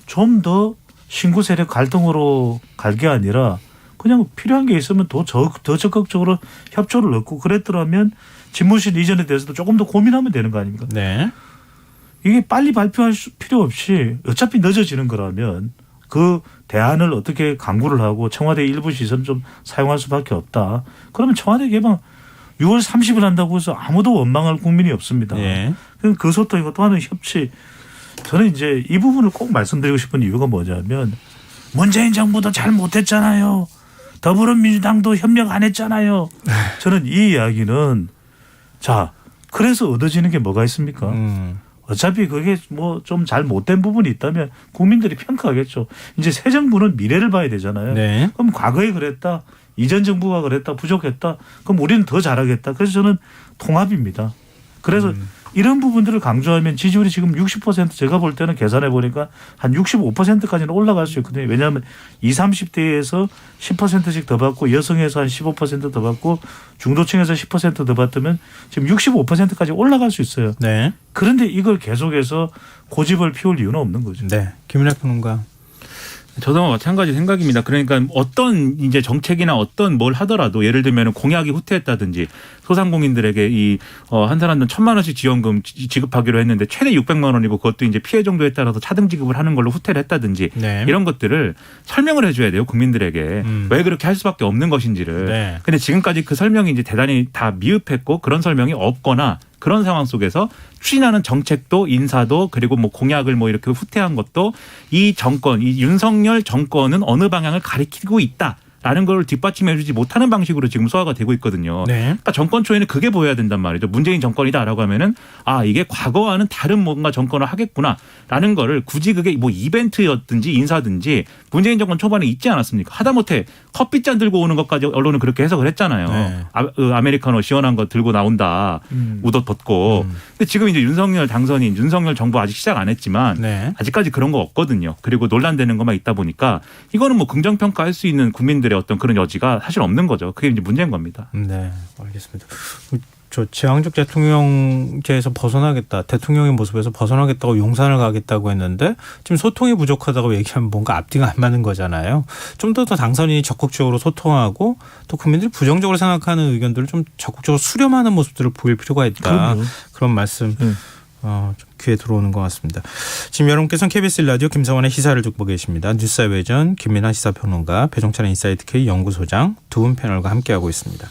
Speaker 4: 좀 더 신구 세력 갈등으로 갈 게 아니라 그냥 필요한 게 있으면 더 적극적으로 협조를 넣고 그랬더라면 집무실 이전에 대해서도 조금 더 고민하면 되는 거 아닙니까?
Speaker 1: 네.
Speaker 4: 이게 빨리 발표할 필요 없이 어차피 늦어지는 거라면 그 대안을 어떻게 강구를 하고 청와대 일부 시설 좀 사용할 수밖에 없다. 그러면 청와대 개방 6월 30일 한다고 해서 아무도 원망할 국민이 없습니다.
Speaker 1: 예.
Speaker 4: 그 소통이고 또 하나는 협치. 저는 이제 이 부분을 꼭 말씀드리고 싶은 이유가 뭐냐면 문재인 정부도 잘 못했잖아요. 더불어민주당도 협력 안 했잖아요. 저는 이 이야기는 자 그래서 얻어지는 게 뭐가 있습니까? 어차피 그게 뭐 좀 잘 못된 부분이 있다면 국민들이 평가하겠죠. 이제 새 정부는 미래를 봐야 되잖아요.
Speaker 1: 네.
Speaker 4: 그럼 과거에 그랬다. 이전 정부가 그랬다. 부족했다. 그럼 우리는 더 잘하겠다. 그래서 저는 통합입니다. 그래서 이런 부분들을 강조하면 지지율이 지금 60% 제가 볼 때는 계산해 보니까 한 65%까지는 올라갈 수 있거든요. 왜냐하면 20, 30대에서 10%씩 더 받고 여성에서 한 15%더 받고 중도층에서 10% 더 받으면 지금 65%까지 올라갈 수 있어요.
Speaker 1: 네.
Speaker 4: 그런데 이걸 계속해서 고집을 피울 이유는 없는 거죠.
Speaker 1: 네. 김민하 평론가.
Speaker 3: 저도 마찬가지 생각입니다. 그러니까 어떤 이제 정책이나 어떤 뭘 하더라도 예를 들면 공약이 후퇴했다든지 소상공인들에게 이 한 사람당 1,000만 원씩 지원금 지급하기로 했는데 최대 600만 원이고 그것도 이제 피해 정도에 따라서 차등 지급을 하는 걸로 후퇴를 했다든지
Speaker 1: 네.
Speaker 3: 이런 것들을 설명을 해줘야 돼요. 국민들에게 왜 그렇게 할 수밖에 없는 것인지를.
Speaker 1: 네.
Speaker 3: 근데 지금까지 그 설명이 이제 대단히 다 미흡했고 그런 설명이 없거나 그런 상황 속에서 추진하는 정책도 인사도 그리고 뭐 공약을 뭐 이렇게 후퇴한 것도 이 정권, 이 윤석열 정권은 어느 방향을 가리키고 있다라는 걸 뒷받침해주지 못하는 방식으로 지금 소화가 되고 있거든요.
Speaker 1: 네.
Speaker 3: 그러니까 정권 초에는 그게 보여야 된단 말이죠. 문재인 정권이다라고 하면은 아 이게 과거와는 다른 뭔가 정권을 하겠구나라는 거를 굳이 그게 뭐 이벤트였든지 인사든지 문재인 정권 초반에 있지 않았습니까? 하다못해 커피잔 들고 오는 것까지 언론은 그렇게 해석을 했잖아요.
Speaker 1: 네.
Speaker 3: 아메리카노 시원한 거 들고 나온다. 웃옷 벗고. 근데 지금 이제 윤석열 당선인, 윤석열 정부 아직 시작 안 했지만
Speaker 1: 네.
Speaker 3: 아직까지 그런 거 없거든요. 그리고 논란되는 것만 있다 보니까 이거는 뭐 긍정평가할 수 있는 국민들의 어떤 그런 여지가 사실 없는 거죠. 그게 이제 문제인 겁니다.
Speaker 1: 네. 알겠습니다. 저 제왕적 대통령제에서 벗어나겠다. 대통령의 모습에서 벗어나겠다고 용산을 가겠다고 했는데 지금 소통이 부족하다고 얘기하면 뭔가 앞뒤가 안 맞는 거잖아요. 좀 더 당선인이 적극적으로 소통하고 또 국민들이 부정적으로 생각하는 의견들을 좀 적극적으로 수렴하는 모습들을 보일 필요가 있다.
Speaker 4: 그럼요.
Speaker 1: 그런 말씀 좀 귀에 들어오는 것 같습니다. 지금 여러분께서는 KBS 라디오 김성환의 시사를 듣고 계십니다. 뉴스의 외전 김민하 시사평론가 배종찬 인사이트 K 연구소장 두 분 패널과 함께하고 있습니다.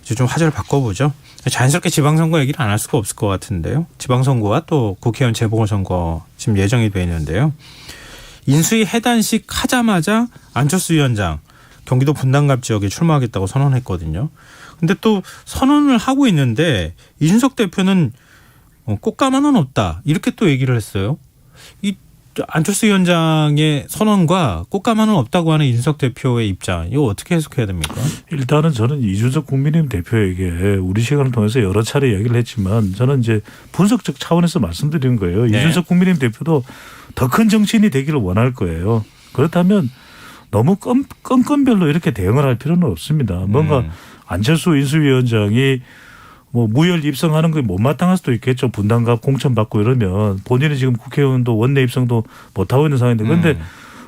Speaker 1: 이제 좀 화제를 바꿔보죠. 자연스럽게 지방선거 얘기를 안 할 수가 없을 것 같은데요. 지방선거와 또 국회의원 재보궐선거 지금 예정이 되어 있는데요. 인수위 해단식 하자마자 안철수 위원장 경기도 분당갑 지역에 출마하겠다고 선언했거든요. 근데 또 선언을 하고 있는데 이준석 대표는 꽃가마는 없다 이렇게 또 얘기를 했어요. 이 안철수 위원장의 선언과 꽃가마는 없다고 하는 이준석 대표의 입장 이거 어떻게 해석해야 됩니까?
Speaker 4: 일단은 저는 이준석 국민의힘 대표에게 우리 시간을 통해서 여러 차례 이야기를 했지만 저는 이제 분석적 차원에서 말씀드리는 거예요.
Speaker 1: 네.
Speaker 4: 이준석 국민의힘 대표도 더 큰 정치인이 되기를 원할 거예요. 그렇다면 너무 껌껌별로 이렇게 대응을 할 필요는 없습니다. 뭔가 안철수 인수위원장이 뭐 무혈 입성하는 게 못마땅할 수도 있겠죠. 분당갑 공천받고 이러면 본인이 지금 국회의원도 원내 입성도 못하고 있는 상황인데 그런데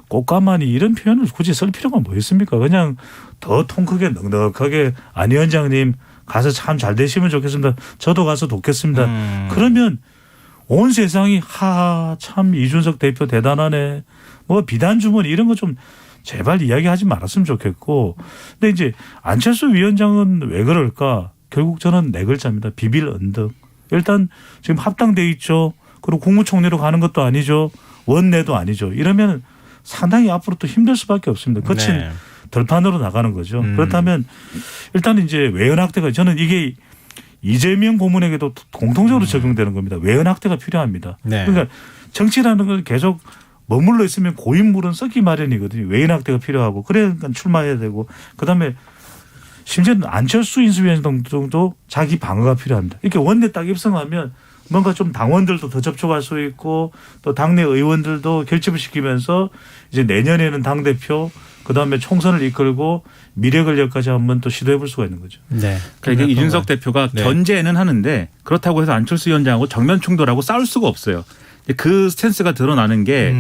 Speaker 4: 꽃가마니 이런 표현을 굳이 쓸 필요가 뭐 있습니까? 그냥 더 통 크게 넉넉하게 안 위원장님 가서 참 잘 되시면 좋겠습니다. 저도 가서 돕겠습니다. 그러면 온 세상이 하하 참 이준석 대표 대단하네. 뭐 비단 주머니 이런 거 좀 제발 이야기하지 말았으면 좋겠고. 근데 이제 안철수 위원장은 왜 그럴까? 결국 저는 네 글자입니다. 비빌 언덕. 일단 지금 합당돼 있죠. 그리고 국무총리로 가는 것도 아니죠. 원내도 아니죠. 이러면 상당히 앞으로 또 힘들 수밖에 없습니다. 거친
Speaker 1: 네.
Speaker 4: 들판으로 나가는 거죠. 그렇다면 일단 이제 외연학대가 저는 이게 이재명 고문에게도 공통적으로 적용되는 겁니다. 외연학대가 필요합니다.
Speaker 1: 네.
Speaker 4: 그러니까 정치라는 건 계속 머물러 있으면 고인물은 썩기 마련이거든요. 외연학대가 필요하고 그러니까 출마해야 되고 그다음에 심지어는 안철수 인수위원장도 자기 방어가 필요합니다. 이렇게 원내 딱 입성하면 뭔가 좀 당원들도 더 접촉할 수 있고 또 당내 의원들도 결집을 시키면서 이제 내년에는 당대표 그다음에 총선을 이끌고 미래 권력까지 한번 또 시도해 볼 수가 있는 거죠.
Speaker 1: 네.
Speaker 3: 그러니까 이게 이준석 대표가
Speaker 1: 네.
Speaker 3: 견제는 하는데 그렇다고 해서 안철수 위원장하고 정면 충돌하고 싸울 수가 없어요. 그 스탠스가 드러나는 게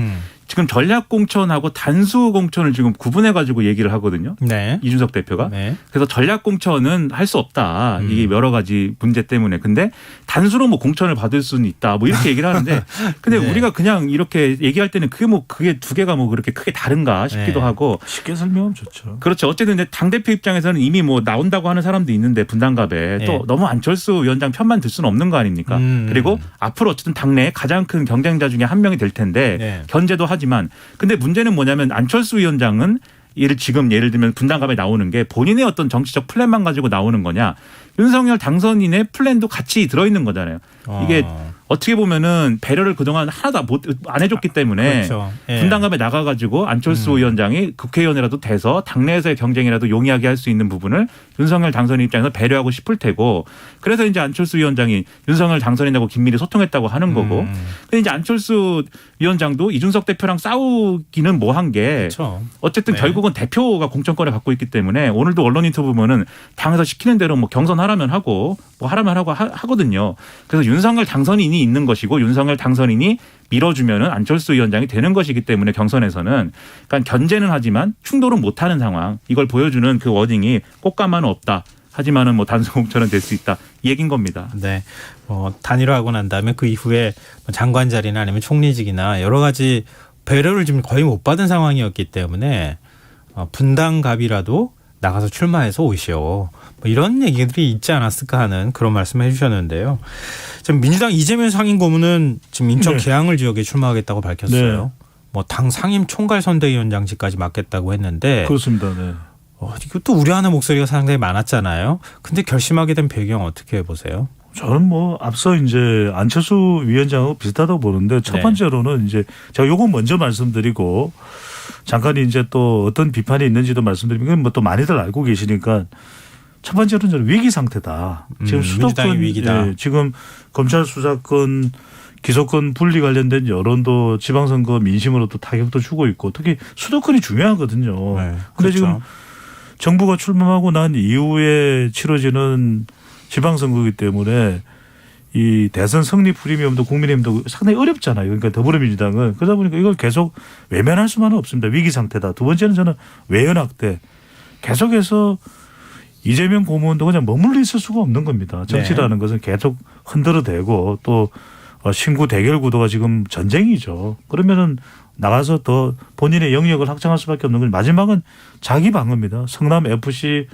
Speaker 3: 지금 전략 공천하고 단수 공천을 지금 구분해 가지고 얘기를 하거든요.
Speaker 1: 네.
Speaker 3: 이준석 대표가.
Speaker 1: 네.
Speaker 3: 그래서 전략 공천은 할 수 없다. 이게 여러 가지 문제 때문에. 근데 단수로 뭐 공천을 받을 수는 있다. 뭐 이렇게 얘기를 하는데 근데
Speaker 1: 네.
Speaker 3: 우리가 그냥 이렇게 얘기할 때는 그게 두 개가 뭐 그렇게 크게 다른가 싶기도
Speaker 1: 네.
Speaker 3: 하고.
Speaker 4: 쉽게 설명하면 좋죠.
Speaker 3: 그렇죠. 어쨌든 이제 당대표 입장에서는 이미 뭐 나온다고 하는 사람도 있는데 분당갑에
Speaker 1: 네.
Speaker 3: 또 너무 안철수 위원장 편만 들 수는 없는 거 아닙니까? 그리고 앞으로 어쨌든 당내에 가장 큰 경쟁자 중에 한 명이 될 텐데
Speaker 1: 네.
Speaker 3: 견제도 하지만 근데 문제는 뭐냐면 안철수 위원장은 예를 들면 분당갑에 나오는 게 본인의 어떤 정치적 플랜만 가지고 나오는 거냐. 윤석열 당선인의 플랜도 같이 들어있는 거잖아요. 이게 어떻게 보면은 배려를 그동안 하나도 안 해줬기 때문에
Speaker 1: 그렇죠. 예.
Speaker 3: 분당갑에 나가가지고 안철수 위원장이 국회의원이라도 돼서 당내에서의 경쟁이라도 용이하게 할 수 있는 부분을 윤석열 당선인 입장에서 배려하고 싶을 테고 그래서 이제 안철수 위원장이 윤석열 당선인하고 긴밀히 소통했다고 하는 거고 근데 이제 안철수 위원장도 이준석 대표랑 싸우기는 뭐한 게
Speaker 1: 그렇죠.
Speaker 3: 어쨌든
Speaker 1: 네.
Speaker 3: 결국은 대표가 공천권을 갖고 있기 때문에 오늘도 언론 인터뷰 보면은 당에서 시키는 대로 뭐 경선하라면 하고 뭐 하라면 하고 하거든요. 그래서 윤석열 당선인이 있는 것이고 윤석열 당선인이 밀어주면은 안철수 위원장이 되는 것이기 때문에 경선에서는 그러니까 견제는 하지만 충돌은 못하는 상황 이걸 보여주는 그 워딩이 꽃가마는 없다. 하지만은 뭐 단수 공천은 될 수 있다. 이 얘기인 겁니다.
Speaker 1: 네. 단일화하고 난 다음에 그 이후에 장관 자리나 아니면 총리직이나 여러 가지 배려를 지금 거의 못 받은 상황이었기 때문에 분당갑이라도 나가서 출마해서 오시오. 뭐 이런 얘기들이 있지 않았을까 하는 그런 말씀을 해 주셨는데요. 지금 민주당 이재명 상임고문은 지금 인천
Speaker 4: 네.
Speaker 1: 계양을 지역에 출마하겠다고 밝혔어요.
Speaker 4: 네.
Speaker 1: 뭐 당 상임 총괄 선대위원장직까지 맡겠다고 했는데
Speaker 4: 그렇습니다. 네.
Speaker 1: 이것도 우려하는 목소리가 상당히 많았잖아요. 근데 결심하게 된 배경 어떻게 보세요?
Speaker 4: 저는 뭐 앞서 이제 안철수 위원장하고 비슷하다고 보는데 첫
Speaker 1: 네.
Speaker 4: 번째로는 이제 제가 요거 먼저 말씀드리고 잠깐 이제 또 어떤 비판이 있는지도 말씀드리면 뭐 또 많이들 알고 계시니까 첫 번째로는 저는 위기 상태다. 지금
Speaker 1: 민주당이
Speaker 4: 수도권
Speaker 1: 위기다.
Speaker 4: 예, 지금 검찰 수사권 기소권 분리 관련된 여론도 지방선거 민심으로 또 타격도 주고 있고 특히 수도권이 중요하거든요.
Speaker 1: 네,
Speaker 4: 그런데
Speaker 1: 그렇죠.
Speaker 4: 지금 정부가 출범하고 난 이후에 치러지는 지방선거이기 때문에 이 대선 승리 프리미엄도 국민의힘도 상당히 어렵잖아요. 그러니까 더불어민주당은 그러다 보니까 이걸 계속 외면할 수만은 없습니다. 위기 상태다. 두 번째는 저는 외연학대. 계속해서 이재명 고문도 그냥 머물러 있을 수가 없는 겁니다. 정치라는 것은 계속 흔들어대고 또 신구 대결 구도가 지금 전쟁이죠. 그러면은 나가서 더 본인의 영역을 확장할 수밖에 없는 건 마지막은 자기 방어입니다. 성남 FC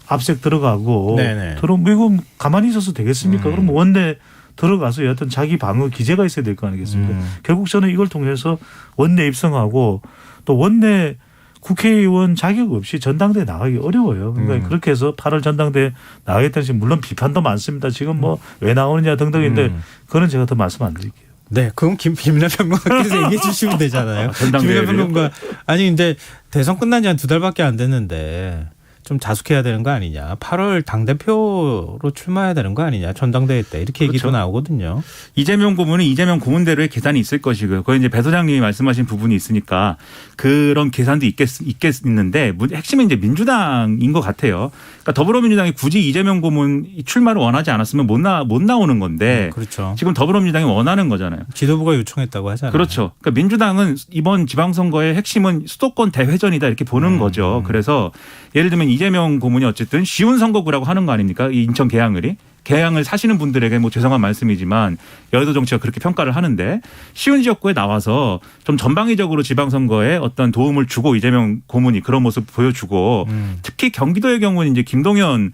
Speaker 4: 압색 들어가고
Speaker 1: 네네.
Speaker 4: 이거 가만히 있어서 되겠습니까? 그럼 원내 들어가서 여하튼 자기 방어 기제가 있어야 될 거 아니겠습니까? 결국 저는 이걸 통해서 원내 입성하고 또 원내 국회의원 자격 없이 전당대에 나가기 어려워요. 그러니까 그렇게 해서 8월 전당대에 나가겠다는 식으로 물론 비판도 많습니다. 지금 뭐 왜 나오느냐 등등인데 그건 제가 더 말씀 안 드릴게요.
Speaker 1: 네, 그럼 김민하 평론가께서 얘기해 주시면 되잖아요.
Speaker 3: 전당대회
Speaker 1: 김민하 평론가 아니 근데 대선 끝난 지 한 2달밖에 안 됐는데 좀 자숙해야 되는 거 아니냐. 8월 당대표로 출마해야 되는 거 아니냐. 전당대회 때 이렇게 얘기도
Speaker 3: 그렇죠.
Speaker 1: 나오거든요.
Speaker 3: 이재명 고문은 이재명 고문대로의 계산이 있을 것이고요. 거기 이제 배 소장님이 말씀하신 부분이 있으니까 그런 계산도 있겠는데 핵심은 이제 민주당인 것 같아요. 그러니까 더불어민주당이 굳이 이재명 고문 출마를 원하지 않았으면 못 나오는 건데
Speaker 1: 그렇죠.
Speaker 3: 지금 더불어민주당이 원하는 거잖아요.
Speaker 1: 지도부가 요청했다고 하잖아요.
Speaker 3: 그렇죠. 그러니까 민주당은 이번 지방선거의 핵심은 수도권 대회전이다 이렇게 보는 거죠. 그래서 예를 들면 이재명 고문이 어쨌든 쉬운 선거구라고 하는 거 아닙니까? 이 인천 계양을 사시는 분들에게 뭐 죄송한 말씀이지만 여의도 정치가 그렇게 평가를 하는데 쉬운 지역구에 나와서 좀 전방위적으로 지방선거에 어떤 도움을 주고 이재명 고문이 그런 모습 보여주고 특히 경기도의 경우는 이제 김동연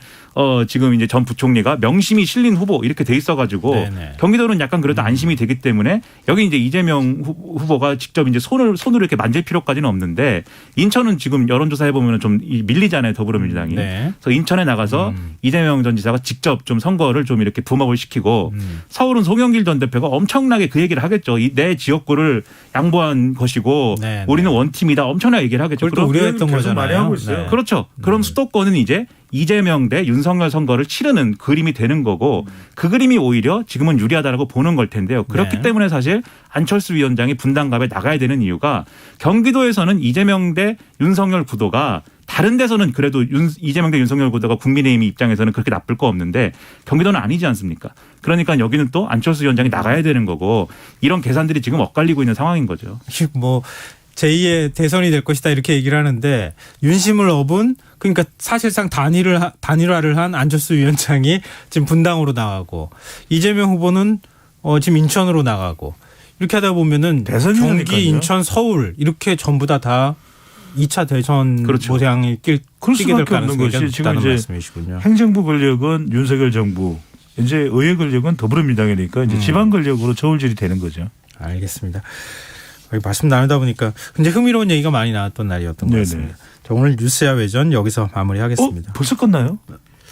Speaker 3: 지금 이제 전 부총리가 명심이 실린 후보 이렇게 돼 있어가지고
Speaker 1: 네네.
Speaker 3: 경기도는 약간 그래도 안심이 되기 때문에 여기 이제 이재명 후보가 직접 이제 손으로 이렇게 만질 필요까지는 없는데 인천은 지금 여론조사 해보면 좀 밀리잖아요 더불어민주당이.
Speaker 1: 네.
Speaker 3: 그래서 인천에 나가서 이재명 전 지사가 직접 좀 선거를 좀 이렇게 붐업을 시키고 서울은 송영길 전 대표가 엄청나게 그 얘기를 하겠죠. 내 지역구를 양보한 것이고
Speaker 1: 네,
Speaker 3: 우리는 원팀이다 엄청나게 얘기를 하겠죠.
Speaker 1: 그걸 또 우려했던
Speaker 4: 계속
Speaker 1: 거잖아요.
Speaker 4: 많이 하고 있어요.
Speaker 1: 네.
Speaker 3: 그렇죠. 그럼 수도권은 이제 이재명 대 윤석열 선거를 치르는 그림이 되는 거고 그 그림이 오히려 지금은 유리하다라고 보는 걸 텐데요. 그렇기
Speaker 1: 네.
Speaker 3: 때문에 사실 안철수 위원장이 분당갑에 나가야 되는 이유가 경기도에서는 이재명 대 윤석열 구도가 다른 데서는 그래도 이재명 대 윤석열 구도가 국민의힘 입장에서는 그렇게 나쁠 거 없는데 경기도는 아니지 않습니까? 그러니까 여기는 또 안철수 위원장이 나가야 되는 거고 이런 계산들이 지금 엇갈리고 있는 상황인 거죠.
Speaker 1: 뭐 제2의 대선이 될 것이다 이렇게 얘기를 하는데 윤심을 업은 그러니까 사실상 단일화를 한 안철수 위원장이 지금 분당으로 나가고 이재명 후보는 지금 인천으로 나가고 이렇게 하다 보면은
Speaker 4: 대선이니까요.
Speaker 1: 경기, 인천, 서울 이렇게 전부 다 2차 대선
Speaker 3: 그렇죠.
Speaker 1: 모양이
Speaker 4: 그럴
Speaker 1: 끼게 될
Speaker 4: 수밖에 없는
Speaker 1: 가능성이
Speaker 4: 것이 지금
Speaker 1: 높다는
Speaker 4: 이제
Speaker 1: 말씀이시군요.
Speaker 4: 행정부 권력은 윤석열 정부, 이제 의회 권력은 더불어민주당이니까 이제 지방 권력으로 저울질이 되는 거죠.
Speaker 1: 알겠습니다. 말씀 나누다 보니까 굉장히 흥미로운 얘기가 많이 나왔던 날이었던 것
Speaker 4: 네네.
Speaker 1: 같습니다. 자, 오늘 뉴스야 외전 여기서 마무리하겠습니다.
Speaker 4: 벌써 끝나요?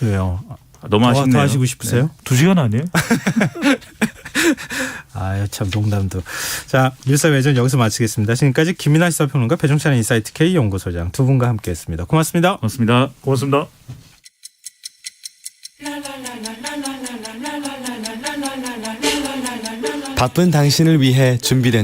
Speaker 1: 왜요?
Speaker 3: 너무 아쉽네요.
Speaker 1: 더 하시고 싶으세요?
Speaker 4: 2시간 아니에요?
Speaker 1: 아유 참 농담도. 자 뉴스 외전 여기서 마치겠습니다. 지금까지 김민하 시사평론가 배종찬 인사이트 K 연구소장 두 분과 함께했습니다. 고맙습니다.
Speaker 3: 고맙습니다.
Speaker 4: 고맙습니다.
Speaker 5: 바쁜 당신을 위해 준비된